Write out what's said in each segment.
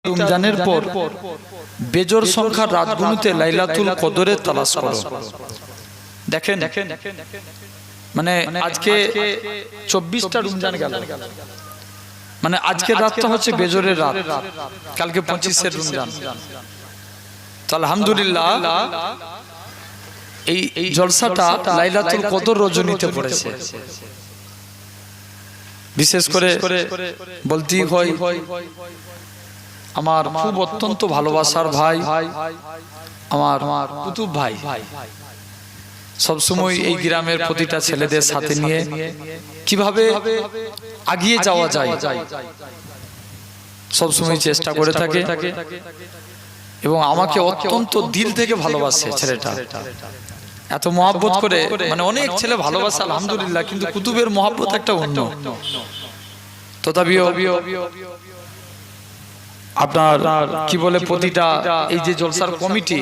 রমজানের পর বেজোর সংখ্যার রাতগুলোতে লাইলাতুল কদরের তালাশ করো। দেখেন মানে আজকে 24টা রমজান গেল, মানে আজকের রাতটা হচ্ছে বেজোরের রাত, কালকে 25 রমজান। তো আলহামদুলিল্লাহ এই জলসাটা লাইলাতুল কদর রজনীতে পড়েছে। বিশেষ করে বলতেই হয় আমার খুব অত্যন্ত ভালোবাসার ভাই, আমার কুতুব ভাই, সবসময় এই গ্রামের প্রতিটা ছেলেদের সাথে নিয়ে কিভাবে এগিয়ে যাওয়া যায় সবসময় চেষ্টা করে থাকে, এবং আমাকে অত্যন্ত দিল থেকে ভালোবাসে ছেলেটা, এত মহব্বত করে। মানে অনেক ছেলে ভালোবাসে আলহামদুলিল্লাহ, কিন্তু কুতুবের মহব্বত একটা অন্য। তথাপিও আপনার কি বলে প্রতিটা এই যে জলসার কমিটি,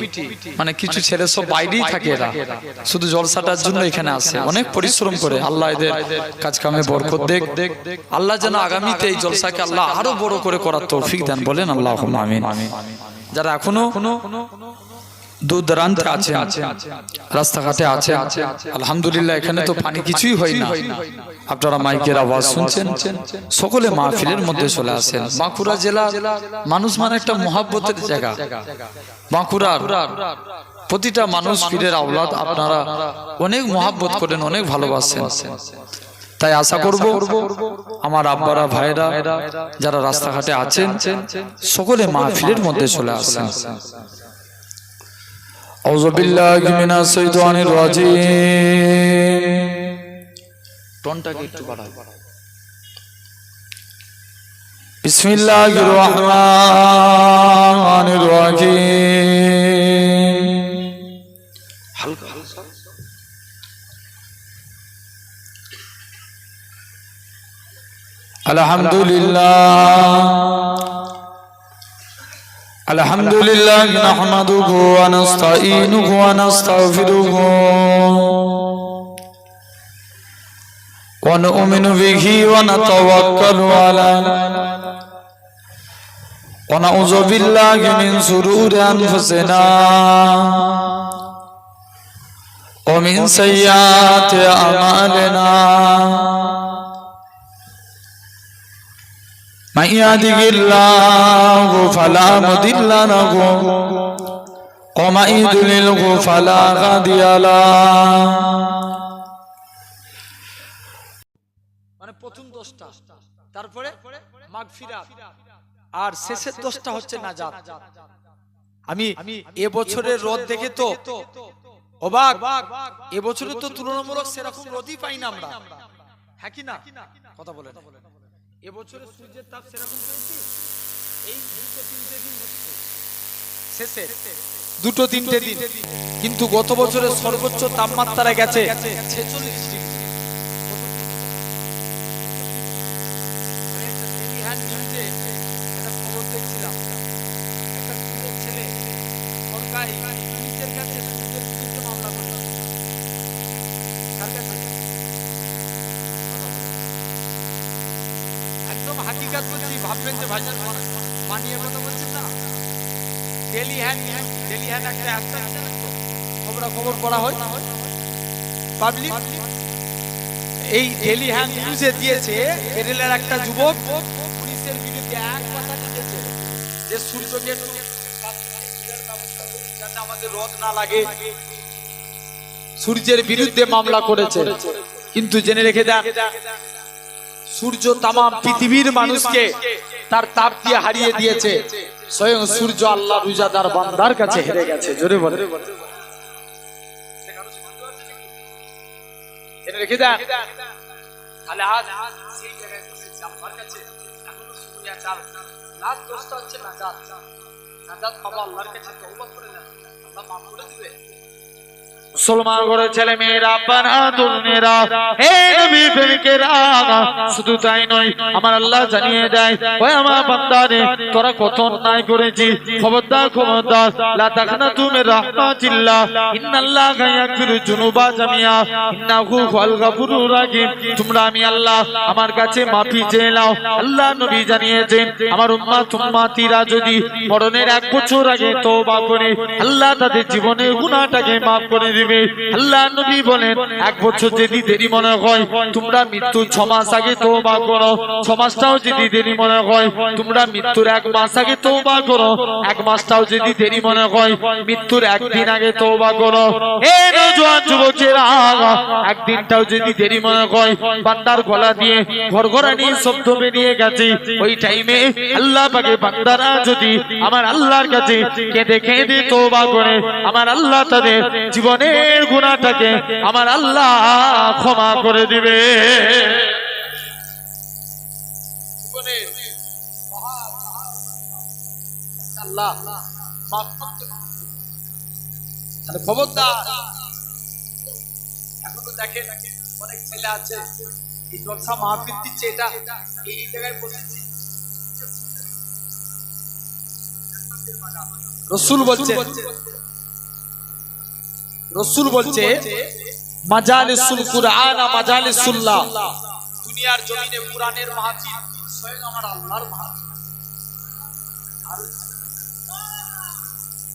মানে কিছু ছেলে সব বাইরেই থাকে, এরা শুধু জলসাটার জন্য এখানে আসে, অনেক পরিশ্রম করে। আল্লাহ এদের কাজ কামে বরকত দেখ, আল্লাহ যেন আগামীতে এই জলসাকে আল্লাহ আরো বড় করে করার তৌফিক দেন, বলেন আল্লাহুম্মা আমিন। যারা এখনো দূর দূরান্তে আছে, রাস্তাঘাটে আছে, আলহামদুলিল্লাহ এখানে তো পানি কিছুই হয় না, আপনারা মাইকের আওয়াজ শুনছেন, সকলে মাহফিলের মধ্যে চলে আসেন। বাঁকুড়া জেলা মানুষ মানে একটা মহব্বতের জায়গা। বাঁকুড়ার প্রতিটা মানুষ পীরের আওলাদ, আপনারা অনেক মহব্বত করেন, অনেক ভালোবাসেন। তাই আশা করব আমার আব্বারা ভাইরা যারা রাস্তাঘাটে আছেন সকলে মাহফিলের মধ্যে চলে আসেন। আউযু বিল্লাহি মিনাশ শাইতানির রাজিম। টনটাকে একটু বাড়াও। বিসমিল্লাহির রহমানির রহিম। হালকা আলহামদুলিল্লাহ নাহমাদুহু ওয়া নাস্তাঈনুহু ওয়া নাস্তাগফিরুহু ওয়া নু'মিনু বিহি ওয়া নাতাওয়াক্কালু আলাইহি ওয়া নাউযু বিল্লাহি মিন শুরুরি আনফুসিনা ওয়া মিন সাইয়্যাতি আমালিনা। من يهده الله فلا مضل له ومن يضلله فلا هادي له। মানে প্রথম 10টা, তারপরে মাগফিরাত, আর শেষের 10টা হচ্ছে নাজাত। আমি এবছরের রোদ দেখে তো অবাক, এবছরে তো তুলনামূলক সেরকম রোদই পাই না আমরা, হ্যাঁ কি না? কথা বলেন। এবছরে সূর্যের তাপ সেরকম পেয়েছি এই 2-3 দিন হচ্ছে, শেষে 2-3 দিন, কিন্তু গত বছরের সর্বোচ্চ তাপমাত্রা গেছে 46 ডিগ্রি। একদম হাকিকাত বলছি, ভাববেন যে ভাইজান মানিয়ে কথা বলছেন না। ডেলি হ্যান্ড একটা খবর করা হয় পাবলিক, এই ডেলি হ্যান্ড নিউজে দিয়েছে কেরলের একটা যুবক পুলিশের বিরুদ্ধে এক কথা দিয়েছে যে সূর্যকে একটু যাতে আমাদের রোদ না লাগে, সূর্যের বিরুদ্ধে মামলা করেছে। কিন্তু জেনে রেখে দেন, সূর্য তামাম পৃথিবীর মানুষকে তার তাপ দিয়ে হারিয়ে দিয়েছে, স্বয়ং সূর্য আল্লাহ রোজাদার বান্দার কাছে হেরে গেছে। জোরে বলে রেখে দেন। তাহলে আজ সেই জায়গায় বসেছি আমার কাছে, এখনো সময় আছে। রাত 10টা হচ্ছে নাজাত পাবো আল্লাহর কাছে, তওবা করে নেন, আল্লাহ মাফ করে দিবে। মুসলমান করে ছেলে মেয়েরা পানা তরুণেরা হে নবী প্রেমিকেরা শুধু তাই নয় আমার আল্লাহ জানিয়ে দেয় ওই আমার বান্দারে তোরা কত অন্যায় করেছিস খবরদার খবরদার লা তাকনাতু মির রাহমাতিল্লাহ ইন্নাল্লাহা ইয়াগফিরু যুনুবা জামিয়া ইন্নাহু হুয়াল গাফুরুর রাহিম তোমরা আমি আল্লাহ আমার কাছে মাফি চেয়ে নাও আল্লাহ নবী জানিয়েছেন আমার উম্মতিরা যদি মরণের 1 বছর আগে তওবা করে আল্লাহ তাদের জীবনের গুনাহটাকে maaf করে দিবে আল্লাহ নবী বলেন 1 বছর যদি দেরি মনে হয় তোমরা মৃত্যু 6 মাস আগে তওবা করো 6 মাসটাও যদি দেরি মনে হয় তোমরা মৃত্যুর 1 মাস আগে তওবা করো 1 মাসটাও যদি দেরি মনে হয় মৃত্যুর 1 দিন আগে তওবা করো হে নওজোয়ান যুবকেরা একদিনটাও যদি দেরি মনে হয় বান্দার গলা দিয়ে ঘরঘরানি শব্দ বেরিয়ে গেছে ওই টাইমে আল্লাহ পাকে বান্দারা যদি আমার আল্লাহর কাছে কেঁদে কেঁদে তওবা করে আমার আল্লাহ তাদের জীবনের গুনাহটাকে আমার আল্লাহ ক্ষমা করে দিবে আল্লাহ মাফ করতে খবরদার এখন তো দেখেন অনেক ছেলে আছে এই জলসা মাহফিল দিচ্ছে এটা এই জায়গায় বসেছি রসূল বলছে মাজালিসুল কুরআন মাজালিসুল্লাহ দুনিয়ার জমিনে কুরআনের মাহফিল স্বয়ং আমার আল্লাহর মাহফিল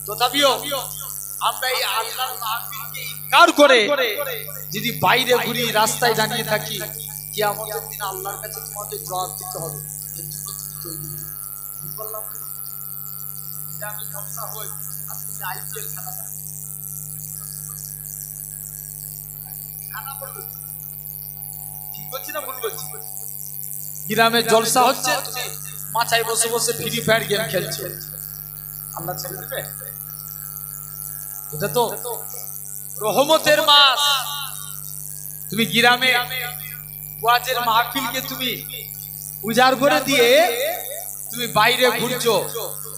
তথাপিও আমরা এই আল্লাহর মাহফিলকে ইনকার করে যদি বাইরে ঘুরি রাস্তায় দাঁড়িয়ে থাকি কিয়ামতের দিন আল্লাহর কাছে তোমাদের জবাব দিতে হবে এর জন্য তুমি তৈরি বললাম আমি জলসা হই আজকে আইপিএল খেলা ঠিক বলছি না ভুল বলছি গ্রামে জলসা হচ্ছে তুমি মাচায় বসে বসে ফ্রি ফায়ার গেম খেলছো আল্লাহ ছেড়ে দেবে এটা তো রহমতের মাস তুমি গ্রামে ওয়াজের মাহফিলকে তুমি উজাড় করে দিয়ে তুমি বাইরে ঘুরছো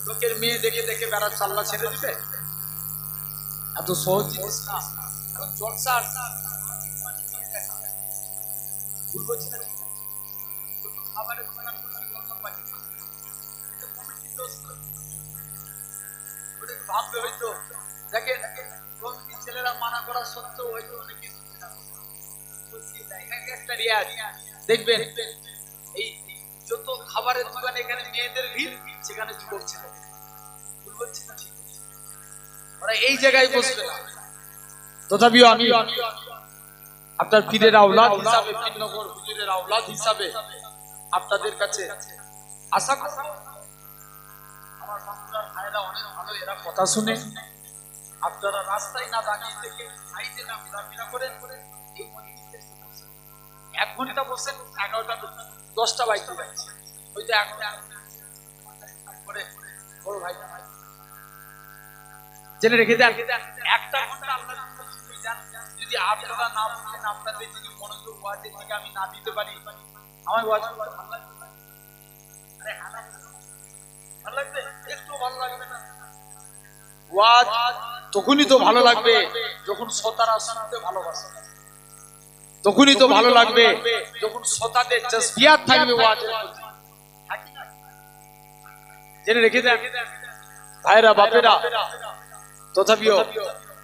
লোকের মেয়ে দেখে দেখে বেড়াচ্ছ আল্লাহ ছেড়ে দিবে এত সহজ জিনিস না জলসা খাবারের ভাববে হয়তো দেখেন ছেলেরা মানা করা সত্ত্বেও হয়তো অনেকে একটা রিয়াজ দেখবেন এই যত খাবারের দোকানে এখানে মেয়েদের ভিড় সেখানে যুবক ছেলে ওরা এই জায়গায় বসবে না তথাপিও আমি আপনার পীরের আওলাদ হিসাবে পীরনগর হুজুরের আওলাদ হিসাবে আপনাদের কাছে আশা করব আমার বাংলার ভাইরা অনেক ভালো এরা কথা শুনে আপনারা রাস্তায় না দাঁড়িয়ে থেকে সাইডে না ঘোরাফেরা করেন এই মসজিদে 1 ঘন্টা বসেন 11টা 10টা বাইতে যাচ্ছে হয়তো এখন করে বড় ভাই জেনে রেখে দেন 1টা ঘন্টা আপনারা যদি আপনারা না বুঝেন আপনাদের যদি মনোযোগ ওয়াজের দিকে আমি না দিতে পারি আমার ওয়াজ ভালো লাগবে আরে ভালো লাগবে একটু ভালো লাগবে না ওয়াজ তখনই তো ভালো লাগবে যখন শ্রোতারা শুনতে ভালোবাসে তখনই তো ভালো লাগবে যখন শ্রোতাদের জজবিয়াত থাকবে ওয়াজের প্রতি জেনে রেখে দেন ভাইরা বাপেরা তথাপিও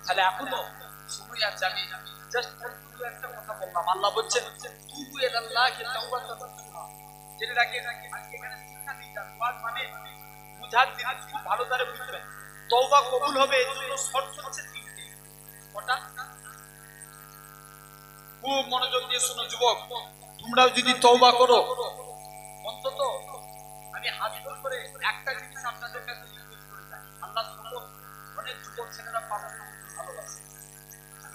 তাহলে এখনো সময় আছে আমি জাস্ট একটা কথা বললাম আল্লাহ বলছেন তুবু ইলাল্লাহি তাওবাতান জেনে রাখেন আজকে এখানে শিক্ষা দিচ্ছেন ওয়াজ মানে বুঝার জিনিস খুব ভালো করে বুঝবেন তওবা কবুল হবে এর জন্য শর্ত হচ্ছে 3টি ওটা খুব মনোযোগ দিয়ে শুনো যুবক তোমরাও যদি তওবা করো অন্তত আমি হাত জোর করে একটা জিনিস আপনাদের কাছে রিকোয়েস্ট করে যাই আল্লাহ সুবহানাহু অনেক যুবক ছেলেরা পাগল ভালোবাসে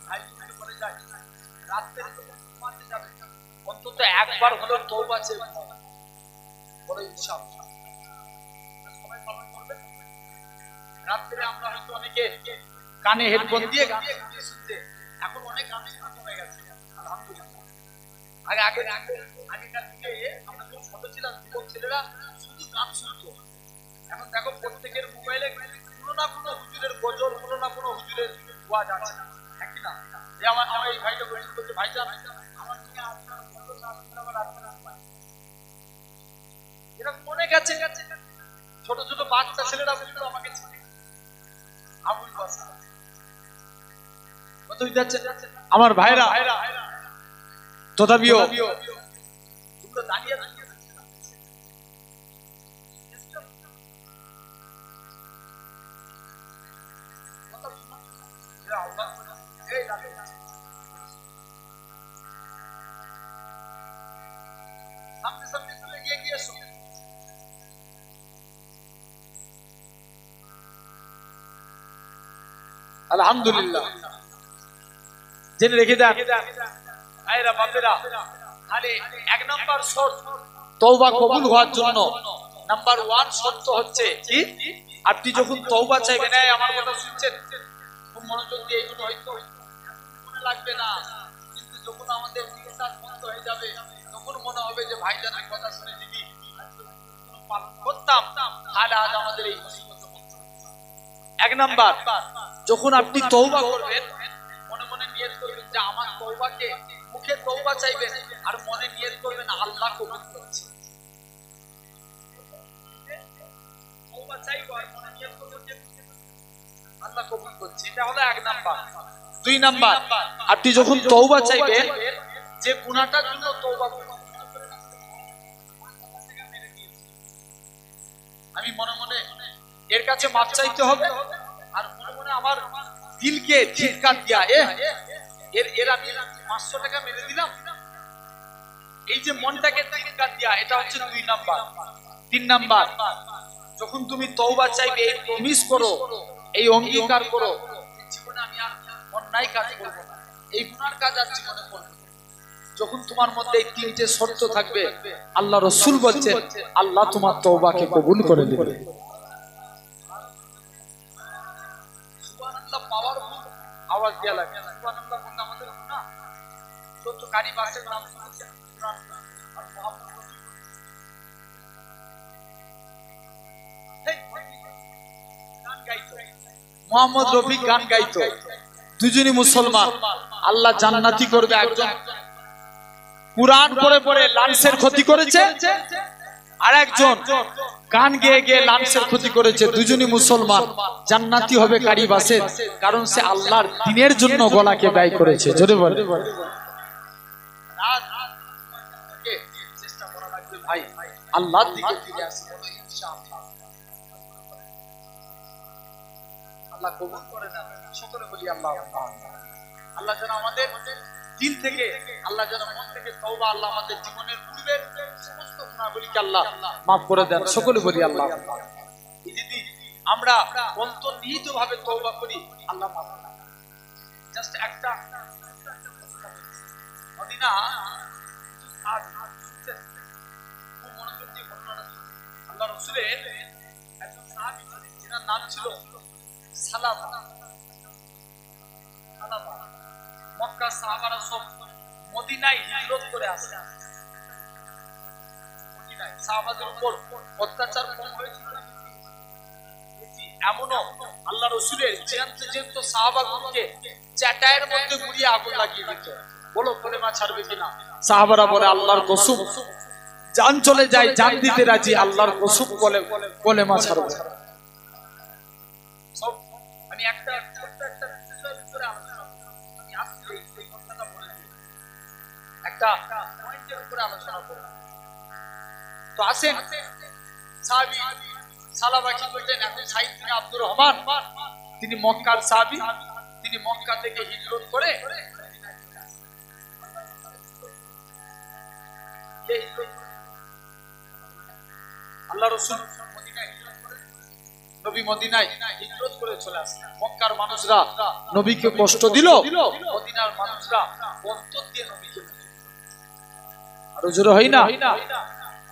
ভাই তুমি বলে যাই রাতে যখন ঘুমাতে যাবে অন্তত একবার হলো তওবা চেয়ে বড় ইনশাআল্লাহ সবাই পালন করবে রাতে আমরা হয়তো অনেকে কানে হেডফোন দিয়ে গান শুনতে এখন অনেক গান শোনা কমে গেছে আলহামদুলিল্লাহ আগেকার দিকে আমরা যখন ছোট ছিলাম যুবক ছেলেরা শুধু গান শুনতো এখন দেখো প্রত্যেকের মোবাইলে কোনো না কোনো হুজুরের গজল কোনো না কোনো হুজুরের ওয়াজ আছে এই আমার এই ভাইটা বলছে ভাইজান আমার মেয়ে আপনার বন্ধু না আমার আপনার এরকম মনে গেছে ছোট ছোট বাচ্চা ছেলেরা বলতো আমাকে আবুল বাসা কত যাচ্ছে আমার ভাইরা তথাপিও তোমরা দাঁড়িয়ে সামনে সামনে চলে গিয়ে এসো আলহামদুলিল্লাহ জেনে রেখে দেন ভাইরা বাপেরা তাহলে এক নাম্বার শর্ত তওবা কবুল হওয়ার জন্য নাম্বার 1 শর্ত হচ্ছে কি আপনি যখন তওবা চাইবেন এই আমার কথা শুনছেন খুব মনোযোগ দিয়ে এগুলো হয়তো মনে লাগবে না কিন্তু যখন আমাদের নিঃশ্বাস বন্ধ হয়ে যাবে তখন মনে হবে যে ভাইজানের কথা শুনে যদি পালন করতাম তাহলে আজ আমাদের এই মুসিবতে পড়তাম এক নাম্বার যখন আপনি তওবা করবেন মনে মনে নিয়ত করবেন যে আমার তওবাকে মুখে তওবা চাইবেন আর মনে নিয়ত করবেন আল্লাহ কবুল করছে তওবা চাইবো আর মনে নিয়ত করব যে আল্লাহ কবুল করছে এটা হলো এক নাম্বার দুই নাম্বার আপনি যখন তওবা চাইবেন যে গুনাহটার জন্য তওবা করবেন আমি মনে মনে এর কাছে মাপ চাইতে হবে আর মনে মনে আমার দিলকে ধিক্কার দিয়া এর আমি 500 টাকা মেরে দিলাম এই যে মনটাকে ধিক্কার দিয়া এটা হচ্ছে 2 নাম্বার 3 নাম্বার যখন তুমি তওবা চাইবে এই প্রমিস করো এই অঙ্গীকার করো জীবনে আমি আর অন্যায় কাজ করব না এই গুনার কাজ আর জীবনে করব না যখন তোমার মধ্যে এই তিনটে শর্ত থাকবে আল্লাহ রাসূল বলেন আল্লাহ তোমার তওবাকে কবুল করে নেবে সুবহানাল্লাহ পাওয়ারফুল আওয়াজ দেয়া লাগে সুবহানাল্লাহ বলতে আমাদের গুনাহ যত গাড়ি বাসের নাম শুনছেন কুরআন আর মুহাম্মদ রফিক গান গাইতো দুজনই মুসলমান আল্লাহ জান্নাতি করবে একজন কুরআন পড়ে পড়ে লাঞ্চের ক্ষতি করেছে আর একজন গান গেয়ে গিয়ে লাঞ্চের ক্ষতি করেছে দুজনই মুসলমান জান্নাতি হবে কারি বাসের কারণ সে আল্লাহর দ্বীনের জন্য গলাকে ব্যয় করেছে জোরে বলে চেষ্টা করা লাগবে ভাই আল্লাহর দিকে ফিরে আসতে হবে ইনশাআল্লাহ আল্লাহ কবুল করে নেন সকলে বলি আল্লাহ আল্লাহ যেন আমাদের দিল থেকে আল্লাহ যেন মন থেকে তওবা আল্লাহ আমাদের জীবনের পূর্বের সমস্ত গুনাহগুলিকে আল্লাহ maaf করে দেন সকলে বলি আল্লাহ যদি আমরা অন্তর্নিহিতভাবে তওবা করি আল্লাহ maaf করে দেন জাস্ট একটা মদিনা আর খুব মনোযোগ দিয়ে ঘটনাটা আল্লাহ রাসূলের একজন সাহাবী যার নাম ছিল সালামা মক্কা সাহাবারা সব মদিনায় হিজরত করে আসে মদিনায় সাহাবাদের উপর অত্যাচার কম হয়েছিল এমনও আল্লাহ রাসূলের জ্যান্ত সাহাবাগণকে চাটায়ের মধ্যে গুড়িয়ে আগুন লাগিয়ে দিত বলো কলেমা ছাড়বে কিনা সাহাবারা বলে আল্লাহর কসম জান চলে যায় জান দিতে রাজি আল্লাহর কসম বলে কলেমা ছাড়বে সব আমি একটা ছোট্ট একটা বিষয়ের উপরে আলোচনা একটা পয়েন্টের উপরে আলোচনা করব তো আসেন সাহাবী সালামা কি বলতেন এখন সাইদ বিন আব্দুর রহমান তিনি মক্কার সাহাবী তিনি মক্কা থেকে হিজরত করে আল্লাহ রাসূল মদিনায় হিজরত করে নবী মদিনায় হিজরত করে চলে আসলেন মক্কার মানুষরা নবীকে কষ্ট দিল মদিনার মানুষরা অন্তর দিয়ে নবীকে আরো জোরে হয় না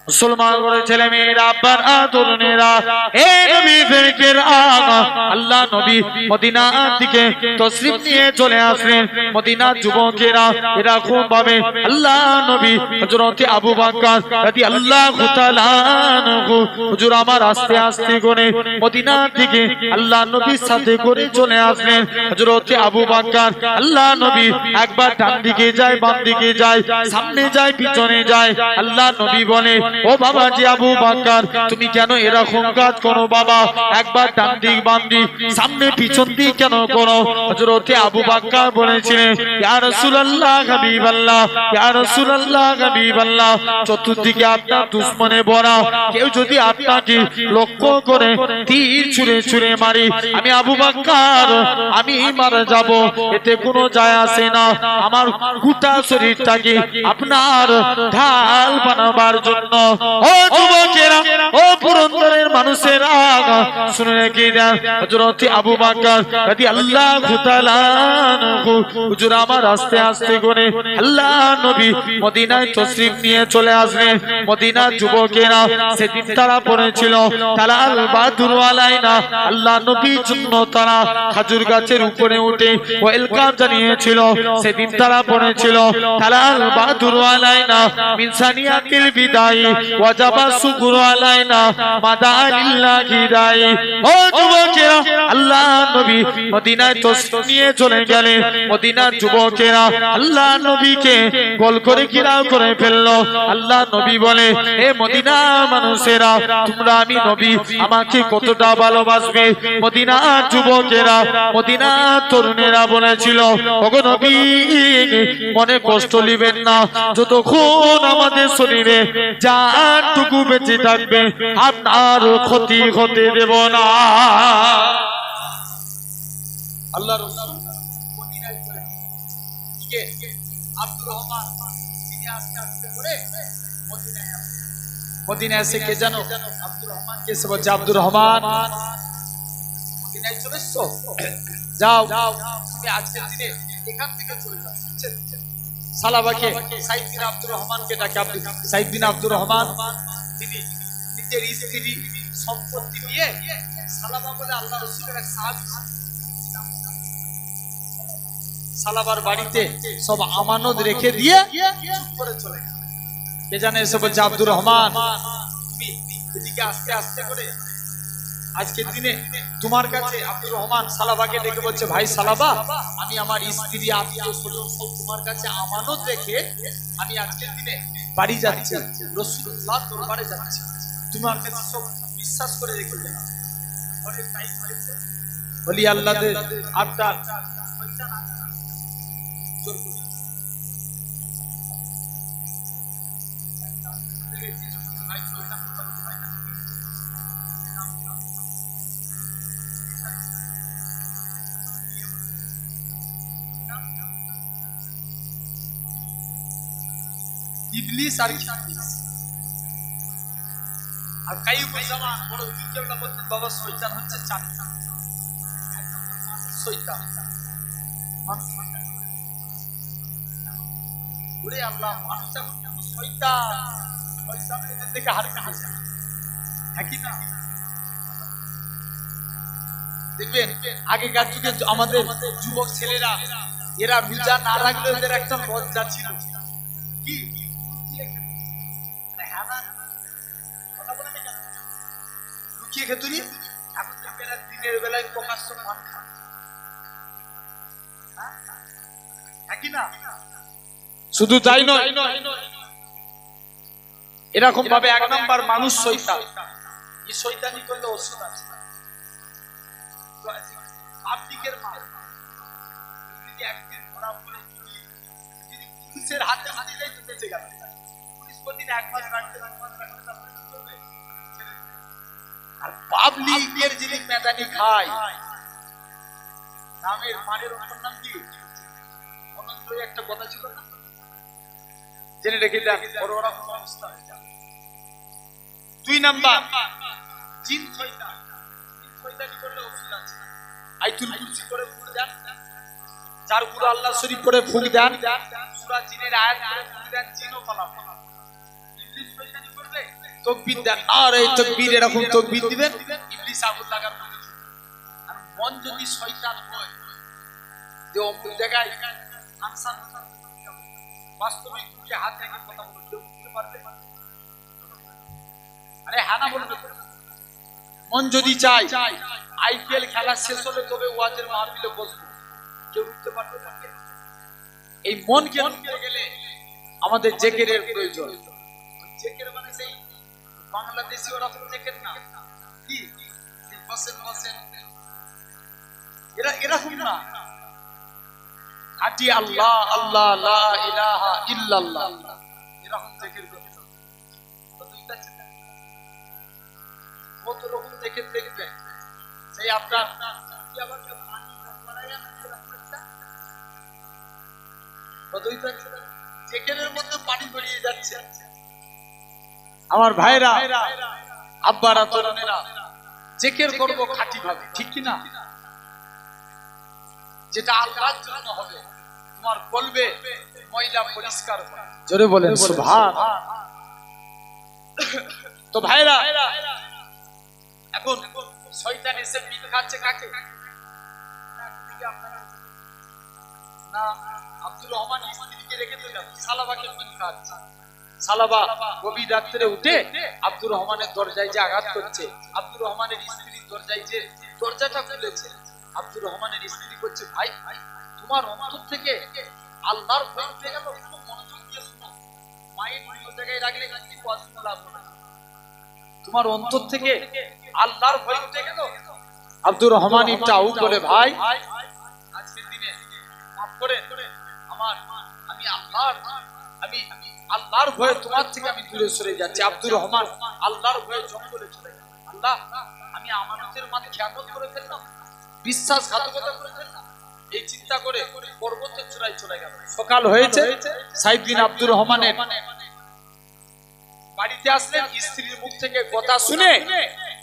মুসলমান করে ছেলে মেয়েরা আব্বারা তরুণেরা হে নবী ফেরকের আগা আল্লাহ নবী মদিনা থেকে তশরিফ নিয়ে চলে আসলেন মদিনা যুবকেরা এরা খুব ভাবে আল্লাহ নবী হযরত আবু বকর রাদিয়াল্লাহু তাআলা আনহু হুজুর আমার আস্তে আস্তে করে মদিনা থেকে আল্লাহ নবীর সাথে করে চলে আসলেন হযরত আবু বকর আল্লাহ নবী একবার ডান দিকে যায় বাম দিকে যায় সামনে যায় পিছনে যায় আল্লাহ নবী বলে ও বাবা জি আবু বকর তুমি কেন এরকম কাজ করো বাবা একবার ডান দিক বাম দিক সামনে পিছন দিক কেন করো হযরত আবু বকর বলেছিলেন ইয়া রাসূলুল্লাহ হাবিবাল্লাহ ইয়া রাসূলুল্লাহ হাবিবাল্লাহ চতুর্দিকে আপনার দুশমনে ভরা কেউ যদি আপনাকে লক্ষ্য করে তীর ছুঁড়ে ছুঁড়ে মারি আমি আবু বকর আমি মারা যাব এতে কোনো যায় আসে না আমার গোটা শরীরটাকে আপনার ঢাল বানাবার জন্য ও যুবকেরা ও পুরন্দরের মানুষেরা শুনে রেখে দেন হযরত আবু বকর রাদিয়াল্লাহু তাআলা আনহু হুজুর আমার আস্তে আস্তে করে আল্লাহ নবী মদিনায় তশরিফ নিয়ে চলে আসলেন মদিনার যুবকেরা সেদিন তারা পড়েছিল তালাল বাদুর আলাইনা আল্লাহ নবীর জন্য তারা খেজুর গাছের উপরে উঠে ওয়েলকাম জানিয়েছিল সেদিন তারা পড়েছিল তালাল বাদুর আলাইনা মিন সানিয়াতিল বিদাই ওয়াজাবা শুকরু আলাইনা মাদালিল্লাহি দাই ও যুবকেরা আল্লাহ নবী মদিনায় তশরিফ নিয়ে চলে গেলেন মদিনার যুবকেরা আল্লাহ নবীকে গোল করে ঘেরাও করে ফেললো আল্লাহ নবী বলে হে মদিনা মানুষেরা তোমরা আমি নবী আমাকে কতটা ভালোবাসবে মদিনার যুবকেরা মদিনার তরুণেরা বলেছিল ওগো নবী মনে কষ্ট নেবেন না যতক্ষণ আমাদের শরীরে যাটুকু বেঁচে থাকবে আপনার ক্ষতি হতে দেব না আল্লাহ রাসূল মদিনায় চলে কে আব্দুর রহমান তিনি আস্তে আস্তে করে মদিনায় আসেন মদিনায় এসে কে জানো আব্দুর রহমান কে সে বলছে আব্দুর রহমান মদিনায় চলে এসছো যাও তুমি আজকের দিনে এখান থেকে চলে যাও শুনছেন সালাবাকে সাইদ বিন আব্দুর রহমানকে ডাকে সাইদ বিন আব্দুর রহমান তিনি নিজের স্ত্রী সম্পত্তি নিয়ে সালাবা বলে আল্লাহ রাসূলের এক সাহাবী সালাবার বাড়িতে সব আমানত রেখে দিয়ে চুপ করে চলে গেল কে জানে এসে বলছে আব্দুর রহমান তুমি এদিকে আস্তে আস্তে করে আজকের দিনে তোমার কাছে আব্দুর রহমান সালাবাকে ডেকে বলছে ভাই সালাবা আমি আমার স্ত্রী আত্মীয় স্বজন সব তোমার কাছে আমানত রেখে আমি আজকের দিনে বাড়ি যাচ্ছি রাসূলুল্লাহ দরবারে যাচ্ছি তোমার কাছে সব বিশ্বাস করে রেখে দিলাম অনেক টাইম হয়েছে বলি আল্লাহ আপনার ইবলিস আর কাইয়ুমুজ জামান বড় হুজুর কেবলা বলতেন বাবা শয়তান হচ্ছে চারটা শয়তান ওরে আল্লাহ মানুষ এখন কিন্তু শয়তান শয়তানের থেকে হারিয়ে গেছে হ্যাঁ কি না দেখবেন আগেকার যুগে আমাদের যুবক ছেলেরা এরা রোজা না রাখলে ওদের একটা লজ্জা ছিল কি লুকিয়ে খেত এখন দিনের বেলায় প্রকাশ্য পান খান নাকি না শুধু তাই নয় এরকম ভাবে এক নাম্বার মানুষ শয়তান এই শয়তানি করলে ওষুধ আছে পাবলিকের মাল একদিন ধরা পড়ে যদি পুলিশের হাতে হাতে যাই বেঁচে গেল পুলিশ প্রতিদিন এক মাস রাখতে আর পাবলিকের যিনি মেদানি খায় নামের মানের অপর নাম কি অনন্তই একটা কথা ছিল না জেনে রেখে দেন বড় বড় অবস্থা দুই নাম্বার জিন শয়তান শয়তানি করলে ওষুধ আছে আয়াতুল কুরসি করে ফুক দেন চার পুরো আল্লাহ শরীফ করে ফুক দেন সূরা জিনের আয়াত করে ফুক দেন জিনও পালাবে ইবলিস শয়তানি করবে তকবীর দেন আর এই তকবীর এরকম তকবীর দিবেন ইবলিস আগুন লাগার মতো। আর মন যদি শয়তান হয় যে অমুক জায়গায় আনসার বাস্তবিক মুখে হাত রেখে কথা বলে কেউ বুঝতে পারবে? আরে হ্যাঁ না বলবে। মন যদি চায় আইপিএল খেলা শেষ হলে তবে ওয়াজের মাহফিলে বসবো, কেউ বুঝতে পারবে না। এই মনকে রুখতে গেলে আমাদের জেকেরের প্রয়োজন। জেকের মানে সেই বাংলাদেশি ওরকম জেকের না, কি বসেন বসেন এরকম না, খাঁটি আল্লাহ আল্লাহ লা ইলাহা ইল্লাল্লাহ এরকম জেকের করতে হবে। কত রকম জেকের দেখবেন, সেই আপনার জেকেরের মধ্যে পানি গড়িয়ে যাচ্ছে। আমার ভাইরা আব্বারা তরুণেরা জেকের করব খাঁটি ভাবে, ঠিক কি না? যেটা আল্লাহর জন্য হবে, তোমার বলবে ময়লা পরিষ্কার হবে। জোরে বলেন সুবহান। তো ভাইরা এখন শয়তান এসে পিল খাচ্ছে কাকে? না আব্দুর রহমান স্ত্রীকে রেখে তো যাবে, সালাবাকে পিল খাচ্ছে। সালাবা গভীর রাত্রে উঠে আব্দুর রহমানের দরজায় যে আঘাত করছে, আব্দুর রহমানের স্ত্রীর দরজায় যে দরজাটা খুলেছে, আব্দুর রহমানের স্ত্রী করছে ভাই তোমার অন্তর থেকে আল্লাহর ভয় উঠে গেল? খুব মনোযোগ দিয়ে শুনো, মায়ের অন্য জায়গায় রাখলে কিন্তু পড়াশোনা লাভ হবে না। তোমার অন্তর থেকে আল্লাহর ভয় উঠে গেল? আব্দুর রহমান ইবনে আউফ বলে ভাই আজকের দিনে মাফ করে আমি আল্লাহর ভয়ে তোমার থেকে আমি দূরে সরে যাচ্ছি। আব্দুর রহমান আল্লাহর ভয়ে জঙ্গলে চলে গেল। আল্লাহ আমি আমানতের মানে খেয়ানত করে ফেললাম, বিশ্বাসঘাতকতা করে ফেললাম, এই চিন্তা করে পর্বতের চূড়ায় চলে গেল। সকাল হয়েছে, সাইদ বিন আব্দুর রহমানের বাড়িতে আসলেন। স্ত্রীর মুখ থেকে কথা শুনে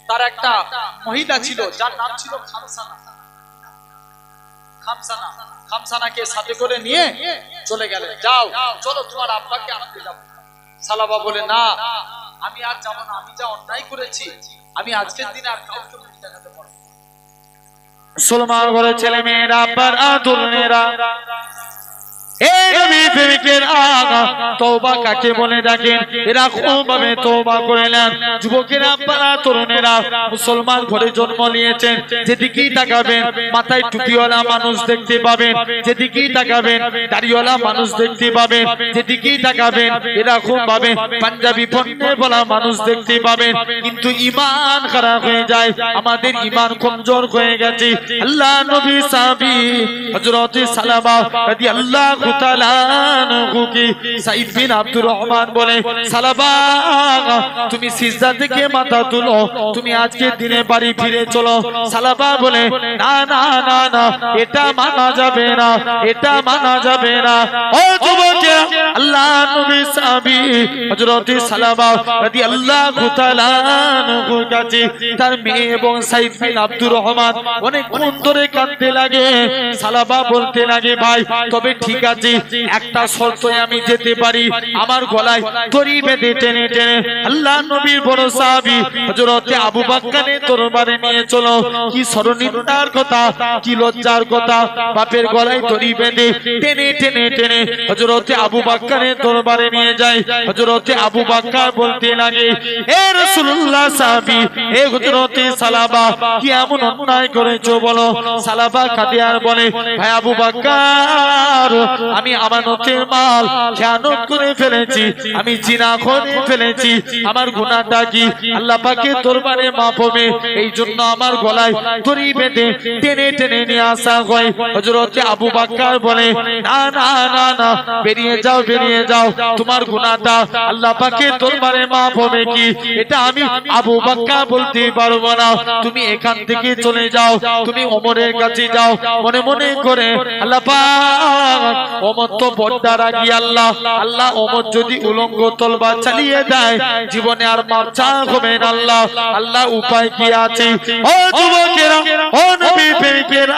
তার একটা মহিলা ছিল যার নাম ছিল খামসানাকে সাথে করে নিয়ে চলে গেলেন। যাও চলো তোমার আব্বাকে আনতে যাবো। সালাবা বলে না আমি আর যাবো না, আমি যা অন্যায় করেছি আমি আজকের দিনে আর কাউকে মুখ দেখাতে পারবো না। মুসলমান ঘরের ছেলে মেয়েরা আব্বারা তরুণেরা তওবা কাকে বলে ডাকেন? এরা খুবভাবে তওবা করে নেন। যুবকেরা আব্বারা তরুণেরা মুসলমান ঘরে জন্ম নিয়েছেন, যেদিকেই তাকাবেন মাথায় টুপিওয়ালা মানুষ দেখতে পাবেন, যেদিকেই তাকাবেন দাড়িওয়ালা মানুষ দেখতে পাবেন, যেদিকেই তাকাবেন এরকম ভাবে পাঞ্জাবি পণ্যে বলা মানুষ দেখতে পাবেন। কিন্তু ঈমান খারাপ হয়ে যায়, আমাদের ঈমান কমজোর হয়ে গেছে। আল্লাহ নবী সাহাবী হযরত সালামা রাদিয়াল্লাহু তাআলা আনহু কি সাইদ বিন আব্দুর রহমান বলে সালাবা তুমি সিজদা থেকে মাথা তুলো, তুমি আজকের দিনে বাড়ি ফিরে চলো। সালাবা বলে না না না না এটা মানা যাবে না, এটা মানা যাবে না। ও যুবকেরা আল্লাহ নবী সাহাবী হযরত সালাবা রাদিয়াল্লাহু তাআলা আনহু কাছে তার মেয়ে এবং সাইদ বিন আব্দুর রহমান অনেকক্ষণ ধরে কাঁদতে লাগে। সালাবা বলতে লাগে ভাই তবে ঠিক আছে একটা শর্তে আমি যেতে পারি, আমার গলায় দড়ি বেঁধে টেনে টেনে আল্লাহ নবীর বড় সাহাবী হযরত আবু বকরের দরবারে নিয়ে চলো। কি শরণিতার কথা, কি লজ্জার কথা, বাপের গলায় দড়ি বেঁধে টেনে টেনে টেনে হযরত আবু বকরের দরবারে নিয়ে যায়। হযরত আবু বকর বলতে লাগে হে রাসূলুল্লাহ সাহাবী, হে হযরত সালাবা কি এমন অন্যায় করেছো বলো? সালাবা কাঁদে আর বলে ভাই আবু বকর আমি আমানতের মাল খেয়ানত করে ফেলেছি, আমি জিনা করে ফেলেছি, আমার গুনাহটা কি আল্লাহ পাকের দরবারে মাফ হবে, এই জন্য আমার গলায় দড়ি বেঁধে টেনে টেনে নিয়ে আসা হয়। হযরত আবু বকর বলে না না না না বেরিয়ে যাও বেরিয়ে যাও, তোমার গুনাহটা আল্লাহ পাকের দরবারে মাফ হবে কি এটা আমি আবু বকর বলতে পারবো না, তুমি এখান থেকে চলে যাও, তুমি ওমরের কাছে যাও, মনে মনে করে আল্লাহ পাক ওমর তো বড় রাগী আল্লাহ, আল্লাহ ওমর যদি উলঙ্গ তলবার চালিয়ে দেয় জীবনে আর মাপ চাওয়া হবে না আল্লাহ, আল্লাহ উপায় কি আছে? ও যুবকেরা ও নবী প্রেমিকেরা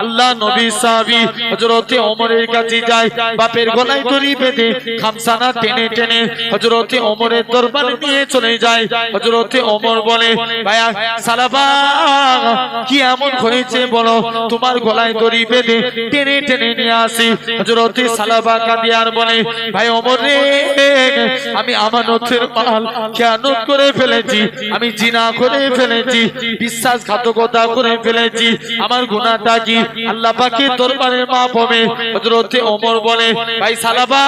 আল্লাহ নবী সাহাবী হযরতে ওমরের কাছে যায়, বাপের গলায় দড়ি বেঁধে খামসানা টেনে টেনে হযরতে ওমরের দরবারে নিয়ে চলে যায়। হযরতে ওমর বলে, ভাইয়া সালাবা কি এমন হয়েছে বলো, তোমার গলায় দড়ি বেঁধে টেনে টেনে নিয়ে আসি। হযরতে সালাবা কাঁদে আর বলে, ভাই ওমর রে, আমি আমানতের মাল খেয়ানত করে ফেলেছি, আমি জিনা করে ফেলেছি, বিশ্বাসঘাতকতা করে ফেলেছি, আমার গুনাহটা কি আল্লাহ পাকের দরবারে মাফ হবে। হযরতে ওমর বলে, ভাই সালাবা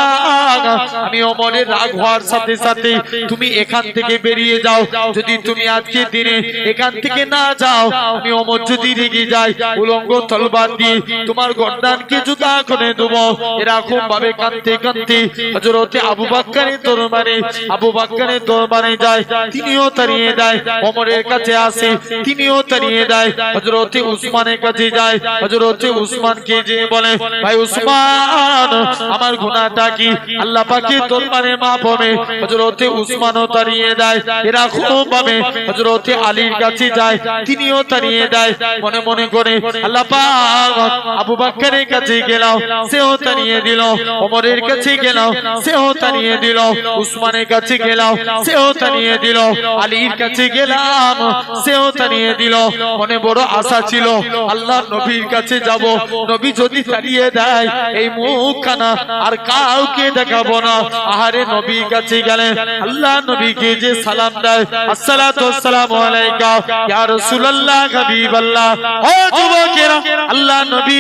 আমি ওমরের রাগ হওয়ার সাথে সাথে তুমি এখান থেকে বেরিয়ে যাও, যদি তুমি আজকে দিনে এখান থেকে না যাও, আমি ওমর যদি রেগে যাই উলঙ্গ তলবার দিয়ে তোমার গর্দানকে জুতা করে দেব। এরকম ভাবে কাঁদতে কাঁদতে হযরতে আবু বকরের দরবারে যায়, তিনিও তাড়িয়ে দেয়। ওমরের কাছে আসে, তিনিও তাড়িয়ে দেয়। হযরতে উসমানের কাছে যায়, হযরতে উসমানকে যে বলে, ভাই উসমান আমার গুনাহটা কি আল্লাহ পাকের দরবারে মাফ হবে। হযরতে উসমানও তাড়িয়ে দেয়। এরকম ভাবে হযরতে আলীর কাছে যায়, তিনিও তাড়িয়ে দেয়। মনে মনে করে আল্লাহ পাক আবু বকরের কাছে গেলাম, সেও তাড়িয়ে দিল। ওমরের কাছে গেলাম, সেও তাড়িয়ে দিল। উসমানের কাছে গেলাম, সেও তাড়িয়ে দিল। আলীর কাছে গেলাম, সেও তাড়িয়ে দিল। মনে বড় আশা ছিল আল্লাহ নবীর কাছে যাব, নবী যদি তাড়িয়ে দেয় এই মুখখানা আর কাউকে দেখাবো না। আহারে নবীর কাছে গেলেন, আল্লাহ নবীকে যে সালাম দেয়, আসসালাতু ওয়াসসালামু আলাইকা ইয়া রাসূলুল্লাহ হাবিবাল্লাহ। ও যুবকেরা, আল্লাহ নবী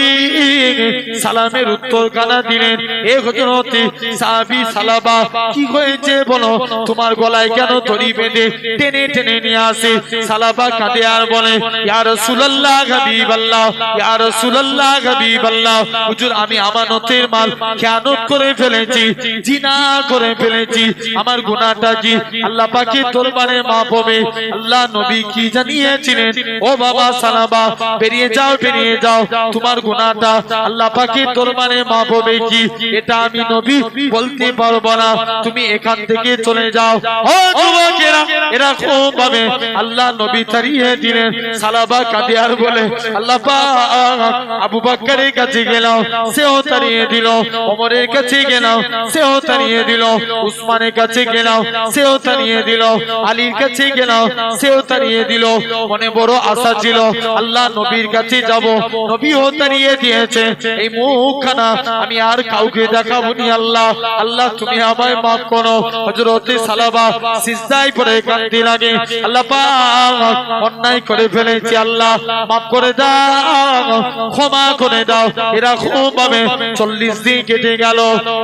সালামের উত্তর কানা দিলেন। এ হযরতে সাহাবী সালাবা কি হয়েছে বলো, তোমার গলায় কেন দড়ি বেঁধে টেনে টেনে নিয়ে আসে? সালাবা কাঁদে আর বলে, ইয়া রাসূলুল্লাহ হাবিবাল্লাহ, ইয়া রাসূলুল্লাহ হাবিবাল্লাহ, হুজুর আমি আমানতের মাল খেয়ানত করে ফেলেছি, জিনা করে ফেলেছি, আমার গুনাহটা কি আল্লাহ পাকের দরবারে মাফ হবে। আল্লাহ নবী কি জানিয়েছিলেন, ও বাবা সালাবা বেরিয়ে যাও, বেরিয়ে যাও, তোমার গুনাহটা আল্লাহ পাকের দরবারে মাফ হবে কি এটা আমি নবী বলতে পারবো না, তুমি এখান থেকে চলে যাও। ও যুবকেরা, এরকম ভাবে আল্লাহ নবী তাড়িয়ে দিলেন। সালাবা কাঁদে আর বলে, আল্লাহ পাক আবু বকরের কাছে গেলাম, সেও তাড়িয়ে দিল। ওমরের কাছে গেলাম, সেও তাড়িয়ে দিল। উসমানের কাছে গেলাম, সেও তাড়িয়ে দিল। আলীর কাছে গেলাম, সেও তাড়িয়ে দিল। মনে বড় আশা ছিল আল্লাহ নবীর কাছে যাব, নবীও তাড়িয়ে দিয়েছে। এই মুখখানা আমি আর কাউকে দেখাবো নি। আল্লাহ আল্লাহ তুমি আমায় মাফ করো। হযরতে সালাবা সিজদায় পড়ে কাঁদতে লাগে, আল্লাহ পাক অন্যায় করে ফেলেছি, আল্লাহ মাফ করে দাও, ক্ষমা করে দাও। এরকম ভাবে 40 দিন কেটে গেল।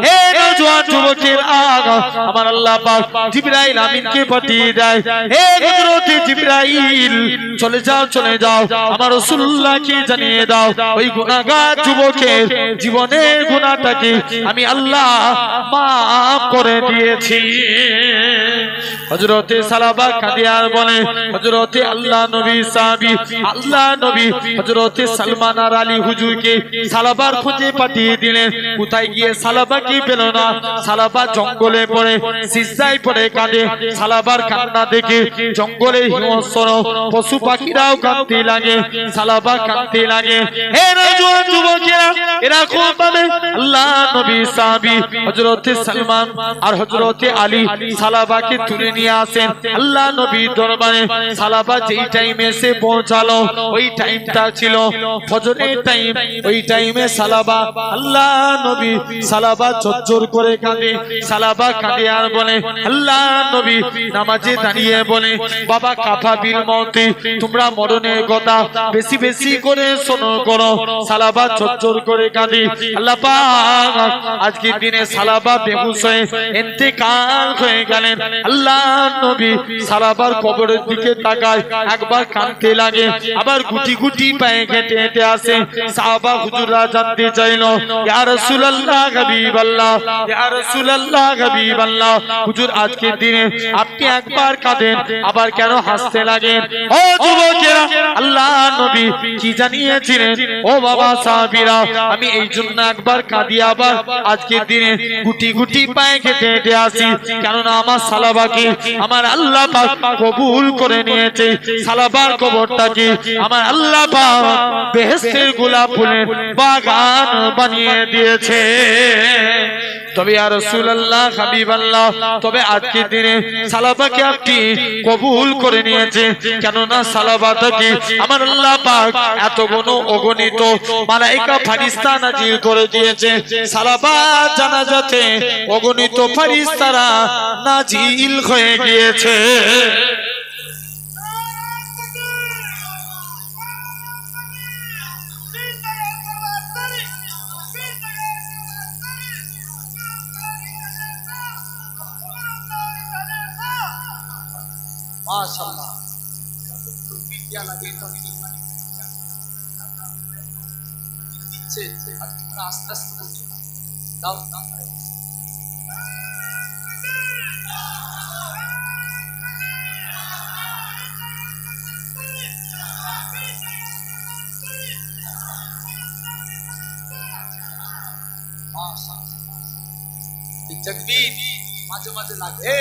হে নওজোয়ান যুবকের আমার আল্লাহ পাক জিবরাইল আমিনকে পাঠিয়ে দেয়, হে হযরতে জিবরাইল চলে যাও, চলে যাও, আমার রাসূলুল্লাহকে জানিয়ে দাও ওই গুনাহগার যুবকের জীবনের গুনাহটাকে আমি আল্লাহ মাফ করে দিয়েছি। হযরতে সালাবা কাঁদে আর বলে, হযরতে আল্লাহ নবী সাহাবী আল্লাহ নবী হযরতে সালমান আর আলী হুজুরকে সালাবার খোঁজে পাঠিয়ে দিলেন। কোথায় গিয়ে সালাবাকে পেল না। সালাবা জঙ্গলে পড়ে সিজদায় পড়ে কাঁদে। সালাবার কান্না দেখে জঙ্গলে হিংস্র পশু পাখিরাও কাঁদতে লাগে, সালাবা কাঁদতে লাগে। হে নওজোয়ান যুবকেরা, এরকম ভাবে আল্লাহ নবী সাহাবী হযরতে সালমান আর হযরতে আলী সালাবাকে তুলে নিয়ে আসেন আল্লাহ নবীর দরবারে। সালাবা যেই টাইমে এসে পৌঁছালো ওই টাইমটা ছিল ফজরের টাইম। ওই টাইমে সালাবা আল্লাহ নবী সালাবা ঝরঝর করে কাঁদে। সালাবা কাঁদে আর বলে, আল্লাহ নবী নামাজে দাঁড়িয়ে বলে, বাবা কাফা বিল মউতি, তোমরা মরণের কথা বেশি বেশি করে শোনো করো। সালাবা ঝরঝর করে কাঁদে। আল্লাহ পাক আজকের দিনে সালাবা বেহুশ হয়ে ইন্তেকাল হয়ে গেলেন। আল্লাহ নবী সালাবার কবরের দিকে তাকায়, একবার কাঁদতে লাগে, আবার গুটি গুটি পায়ে হেঁটে হেঁটে আসে। সাহাবা হুজুররা জানতে চাইলো, ইয়া রাসূলুল্লাহ হাবিবাল্লাহ, ইয়া রাসূলুল্লাহ হাবিবাল্লাহ, হুজুর আজকের দিনে আপনি একবার কাঁদেন আবার কেন হাসতে লাগেন? ও যুবকেরা, আল্লাহ নবী কি জানিয়েছিলেন ও বাবা সাহাবীরা আমি এই জন্য একবার কাঁদি আবার আজকের দিনে গুটি গুটি পায়ে হেঁটে হেঁটে আসি কেননা আমার সালাবাকে আমার আল্লাহ পাক কবুল করে নিয়েছে সালাবার কবরটাকে আমার আল্লাহ পাক বেহেশতের গোলাপ ফুলের বাগান বানিয়ে দিয়েছে তবে ইয়া রাসূলুল্লাহ হাবিবাল্লাহ তবে আজকের দিনে সালাবাকে আপনি কবুল করে নিয়েছে কেননা সালাবাটাকে আমার আল্লাহ পাক এত গুণ অগণিত মালায়েকা ফেরেশতা নাজিল করে দিয়েছে সালাবাত জানাজাতে অগণিত ফেরেশতারা নাজিল হয়ে গিয়েছে মাশাআল্লাহ বিদ্যা লাগে তো দিচ্ছে আস্তে আস্তে বলছো দাও মাশাআল্লাহ তাকবীর মাঝে মাঝে লাগে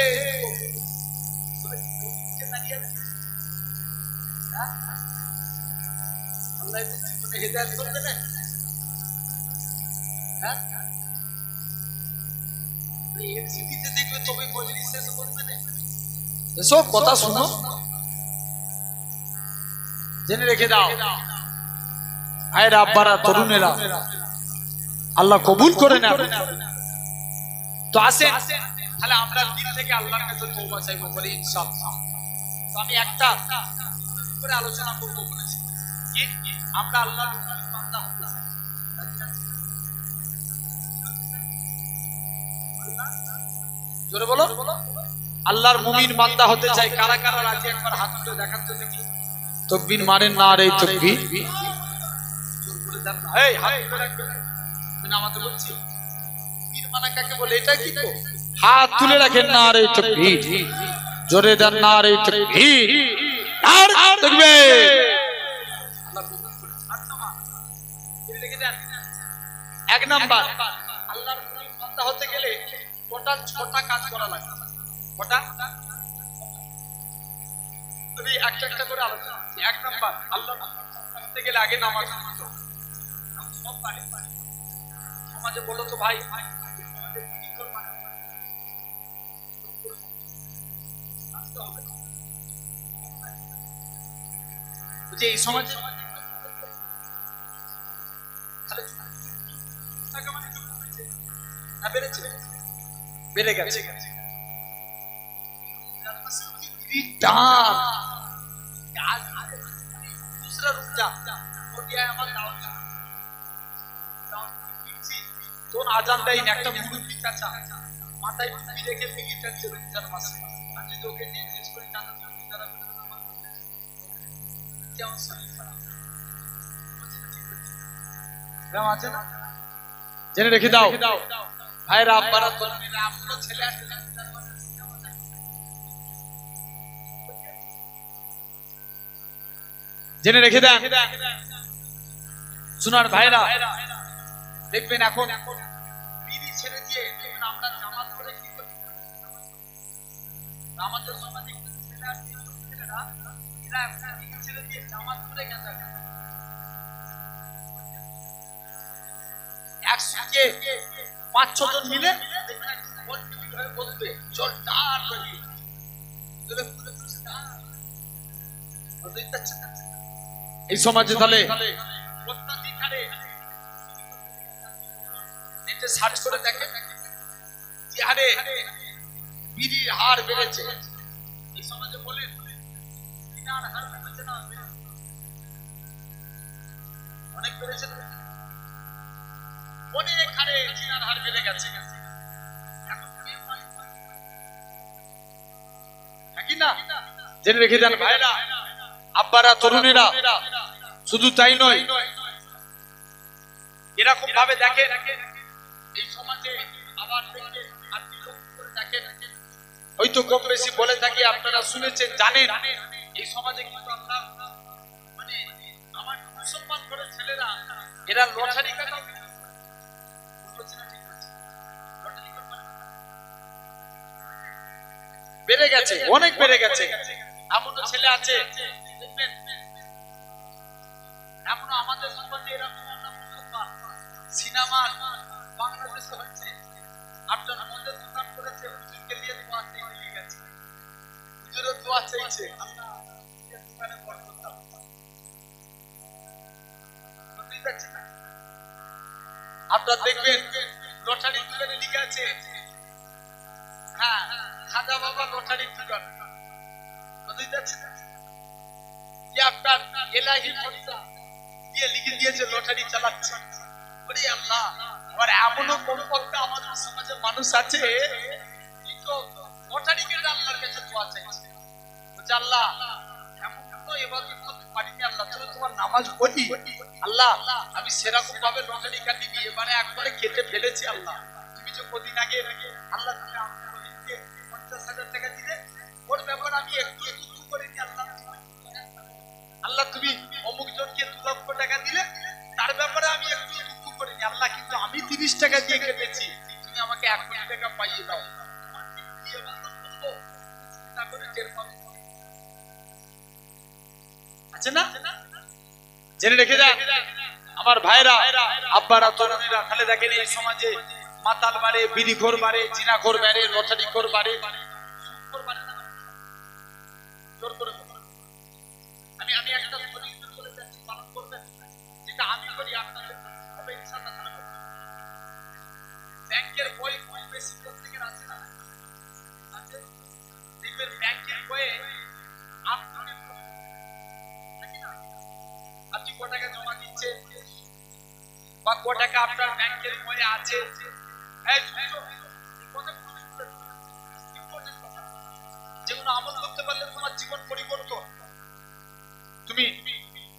এসব কথা শুনো জেনে রেখে দাও ভাইরা আব্বারা তরুণেরা আল্লাহ কবুল করে না তো আসেন তাহলে আমরা দিল থেকে আল্লাহর কাছে তওবা চাইবো বলি ইনশাআল্লাহ তো আমি একটা করে আলোচনা করব বলেছি কি আমরা আল্লাহর বান্দা হতে চাই জোরে বলো আল্লাহর মুমিন বান্দা হতে চাই কারা কারা রাজি একবার হাত তুলে দেখান তো দেখি তাকবীর মারেন না রে তাকবীর জোর করে দেন না এই হাত তুলে রাখবেন আমি নামাতে বলছি তাকবীর মানে কাকে বলে এটা কি তো হাত তুলে রাখেন না রে তাকবীর জোরে দেন না রে তাকবীর আর তাকবীর আল্লাহ কবুল করে আর লিখে দেন এক নাম্বার আল্লাহর মুমিন বান্দা হতে গেলে টোটাল 6টা কাজ করা লাগে কটা তুমি একটা একটা করে আলোচনা এক নাম্বার আল্লাহর মুমিন হতে গেলে আগে নামাজ পড়তে হবে সব পারে সমাজে বলো তো ভাই যে এই সমাজে বেড়ে গেছে তোর আজান দেয় একটা মুরব্বী চাচা মাথায় টুপি রেখে ফিকির টানছে রমজান মাসে আমি যদি ওকে নিয়ে জিজ্ঞেস করি চাচা তুমি যারা নামাজ পড়তে কেমন শরীর খারাপ গ্রাম আছে না জেনে রেখে দাও ভাইরা আব্বারা তরুণীরা আপনার ছেলে আসলে জেনে রেখে দেন শোনার ভাইরা দেখবেন এখন বিড়ি ছেড়ে দিয়ে আমরা জামাত করে কি করি আমাদের সমাজে ছেলে আর ছেলেরা এরা এখন বিড়ি ছেড়ে দিয়ে জামাত করে গাঁজা খায় একসাথে 5-6 জন মিলে বলবে চল টার করি এই সমাজে তাহলে সার্চ করে দেখে যে হারে বিড়ির হার বেড়েছে এই সমাজে বলেন হার বেড়েছে না অনেক বেড়েছে অনেক হারে চিনার হার বেড়ে গেছে জেনে রেখে দেন ভাইরা আব্বারা তরুণীরা শুধু তাই নয় এরকম ভাবে দেখেন এই সমাজে আবার দেখেন হয়তো কম বেশি বলে থাকি আপনারা শুনেছেন জানেন এই সমাজে কিন্তু আমরা মানে মুসলমান ঘরের ছেলেরা এরা লটারি কাটা বেড়ে গেছে, অনেক বেড়ে গেছে। এমনও ছেলে আছে দেখবেন, এমনও আমাদের সমাজে এরকম আমরা মুসলমান সিনেমা বাংলাদেশে হচ্ছে, আপনার মদের দোকান করেছে, হুজুরকে দিয়ে দোয়া চেয়ে গেছে, হুজুরের দোয়া চাইছে, আমরা দোকানে বড় করতাম আপনার দেখবেন লটারি দোকানে লিখে আছে, হ্যাঁ খাজা বাবা লটারি দোকান, বুঝতে পারছেন যে আপনার এলাহি ফর্সা দিয়ে লিখে দিয়েছে লটারি চালাচ্ছে। ওরে আল্লাহ, আবার এমনও কমপক্ষে আমাদের সমাজে মানুষ আছে কিন্তু লটারি কেটে আল্লাহর কাছে দোয়া চাইছে, বলছে আল্লাহ এমন তো এবারে করতে পারিনি, আল্লাহ তুমি তোমার নামাজ পড়ি, আল্লাহ আমি সেরকম ভাবে লটারি কাটিনি, এবারে একবারে কেটে ফেলেছি, আল্লাহ তুমি যে কদিন আগে আল্লাহ তুমি আমাকে 50,000 টাকা দিলে, ওর ব্যাপারে আমি একটু একটু করে নি, আল্লাহ আল্লাহ তুমি অমুক জনকে 2 লক্ষ টাকা দিলে, তার ব্যাপারে আমি একটু দুঃখ করিনি, আল্লাহ কিন্তু আমি 30 টাকা দিয়ে কেটেছি, তুমি আমাকে 1 কোটি টাকা পাইয়ে দাও। আছে না, জেনে রেখে দেন আমার ভাইরা, আব্বারা, তরুণীরা, তাহলে দেখেন এই সমাজে মাতাল বাড়ে, বিড়িখোর বাড়ে, জিনাখোর বাড়ে, লটারিখোর বাড়ে, সুদখোর বাড়ে না, জোর করে আমি একটা শরীর করে যাচ্ছি, পালন করবেন যেটা আমি করি, আপনাদের হবে ইনশাআল্লাহ। তাহলে ব্যাংকের বই কম বেশি প্রত্যেকের আছে না, আছে দেখবেন ব্যাংকের বইয়ে আপনি কত টাকা জমা দিচ্ছেন বা কত টাকা আপনার ব্যাংকের বইয়ে আছে, যেগুলো আমল করতে পারলে তোমার জীবন পরিবর্তন। তুমি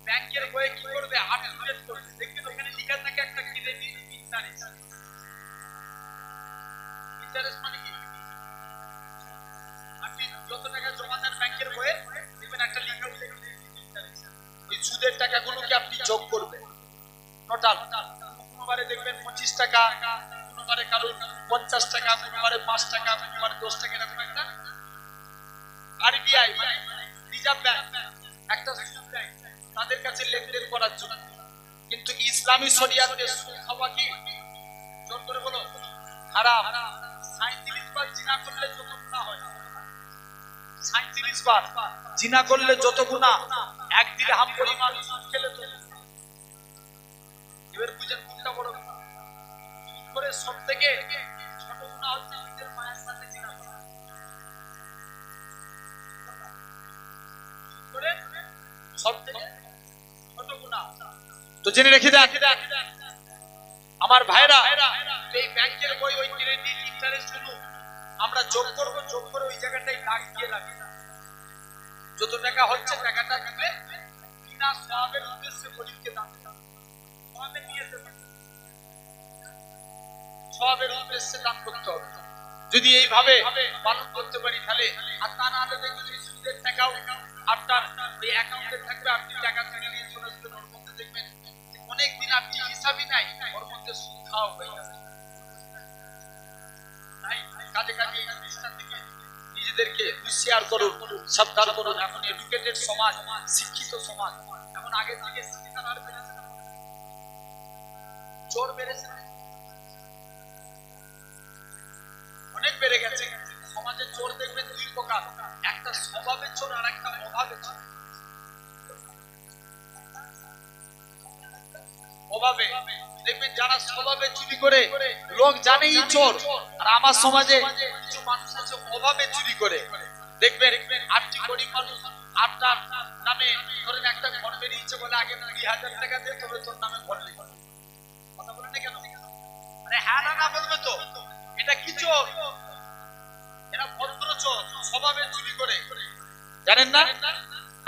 ব্যাংকের বইয়ে কি করবে, আপডেট করবে, দেখবেন ওখানে লেখা থাকে একটা ক্রেডিট ইন্টারেস্ট। ইন্টারেস্ট মানে কি, আপনি যত টাকা জমা দেন ব্যাংকের বইয়ে দেখবেন একটা লেখা থাকে ইন্টারেস্ট, ওই সুদের টাকাগুলোকে আপনি যোগ করবেন টোটাল। কোনোবারে দেখবেন 25 টাকা, কোনোবারে কারো 50 টাকা, কোনোবারে 5 টাকা, কোনোবারে 10 টাকা, এরকম একটা আরবিআই মানে রিজার্ভ ব্যাংক একটা সুদ দেয় তাদের কাছে লেনদেন করার জন্য। কিন্তু ইসলামী শরিয়াতে সুদ খাওয়া কি, জোর করে বলো, হারাম। 37 বার জিনা করলে যত গুনাহ হয়, 37 বার জিনা করলে যত গুনাহ, 1 দিরহাম পরিমাণ সুদ খেলে তো। এবার বুঝেন কোনটা বড় গুনাহ? সুদ করে সবথেকে ছোট গুনাহ হচ্ছে নিজের মায়ের সাথে জিনা করা। তো জেনে রেখে দেন আমার ভাইরা, এই ব্যাংকের বই ওই ক্রেডিট ইন্টারেস্ট গুলো আমরা যোগ করব, যোগ করে ওই জায়গাটায় দাগ দিয়ে রাখি, যত টাকা হচ্ছে টাকাটা দিলে বিনা সওয়াবের উদ্দেশ্যে গরিবকে দান করতে, সওয়াবে নিয়েছে, সওয়াবের উদ্দেশ্যে দান করতে হবে। যদি এইভাবে পালন করতে পারি তাহলে, আর তা না হলে দেখবেন এই সুদের টাকাও আপনার ওই অ্যাকাউন্টে থাকবে, আপনি টাকা তুলে নিয়ে চলে আসবেন, ওর মধ্যে দেখবেন অনেকদিন আপনি হিসাবই নাই, ওর মধ্যে সুদ খাওয়া হয়ে যাবে। তাই কাজে কাজে এই জিনিসটা থেকে নিজেদেরকে হুঁশিয়ার করুন, সাবধান করুন। এখন এডুকেটেড সমাজ, শিক্ষিত সমাজ, এখন আগে থেকে শিক্ষিত আর বেড়েছে না, চোর বেড়েছে না, অনেক বেড়ে গেছে। সমাজে চোর দেখবেন 2 প্রকার, একটা স্বভাবের চোর আর একটা অভাবের চোর। অভাবে দেখবেন যারা স্বভাবে চুরি করে লোক জানেই চোর, আর আমার সমাজে কিছু মানুষ আছে অভাবে চুরি করে। দেখবেন আপনি গরিব মানুষ, আপনার নামে ধরেন একটা ঘর বেরিয়েছে বলে আগে 20,000 টাকা দিয়ে তবে তোর নামে ঘর লিখবে, কথা বলেন না কেন? আরে হ্যাঁ না বলবে তো, এটা কি চোর? এরা ভদ্র চোর, স্বভাবে চুরি করে, জানেন না?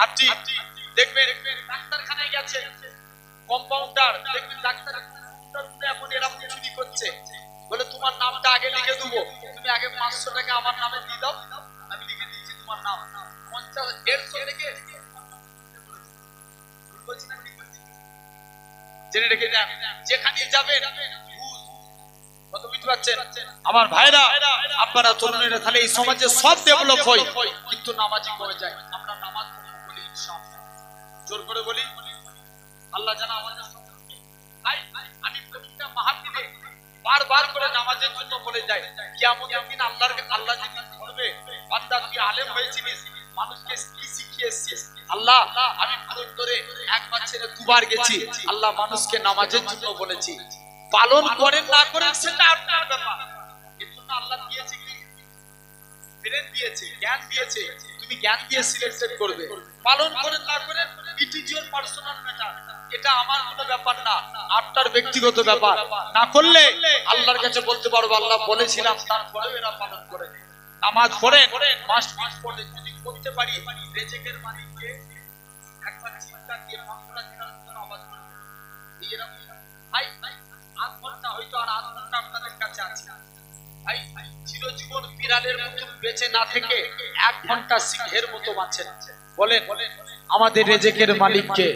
আপনি দেখবেন ডাক্তারখানায় গেছে, কম্পাউন্ডার দেখবেন ডাক্তার এখন এরকম চুরি করছে, বলে তোমার নামটা আগে লিখে দেবো, তুমি আগে 500 টাকা আমার নামে দিয়ে দাও, আমি লিখে দিচ্ছি তোমার নাম। 50, 150 থেকে বলছি না, জেনে রেখে যান, যেখানে যাবেন কত বুঝতে পারছেন আমার ভাইরা, আপনারা তরুণেরা, তাহলে এই সমাজে সব ডেভেলপ হয়, কিন্তু নামাজি কমে যায়। আমরা নামাজ পড়বো বলি ইনশাআল্লাহ, জোর করে বলি আল্লাহ জানা আমাদের সম্পর্কে। আমি প্রতিটা মাহফিলে বারবার করে নামাজের জন্য বলে যাই, কিয়ামতের দিন আল্লাহ যেদিন ধরবে, বান্দা তুই আলেম হয়েছিস, মানুষকে কি শিখিয়েছিস? আল্লাহ আমি পালন করে একবার ছেড়ে দুবার গেছি, আল্লাহ মানুষকে নামাজের জন্য বলেছি। পালন করেন না করেন সেটা আপনার ব্যাপার, কিন্তু আল্লাহ দিয়েছে কি? ব্রেন দিয়েছে, জ্ঞান দিয়েছে, তুমি জ্ঞান দিয়ে সিলেক্ট করবে। পালন করেন না করেন, it is your personal matter, এটা আমার কোনো ব্যাপার না, আপনার ব্যক্তিগত ব্যাপার। না করলে আল্লাহর কাছে বলতে পারবো আল্লাহ বলেছিলাম, তারপরেও এরা পালন করে। নামাজ পড়েন, মাস্ট পড়ে যদি করতে পারি, রেজেকের মালিককে একবার চিন্তা দিয়ে পাঁচটা দিনের জন্য আওয়াজ করবে। এরকম ভাই 8 ঘন্টা হয়তো আর 8 ঘন্টা আপনাদের কাছে আছে, ভাই চিরজীবন বিড়ালের মতো বেঁচে না থেকে 1 ঘন্টা সিংহের মতো বাঁচেন। বলেন আমাদের রেজেকের মালিককে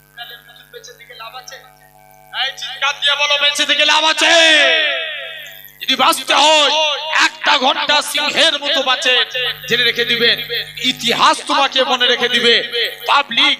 বিড়ালের মতো বেঁচে থেকে লাভ আছে? এই চিৎকার দিয়ে বলো বেঁচে থেকে লাভ আছে? যদি বাঁচতে হয় 1টা ঘন্টা সিংহের মতো বাঁচেন, জেনে রেখে দিবেন ইতিহাস তোমাকে মনে রেখে দিবে। পাবলিক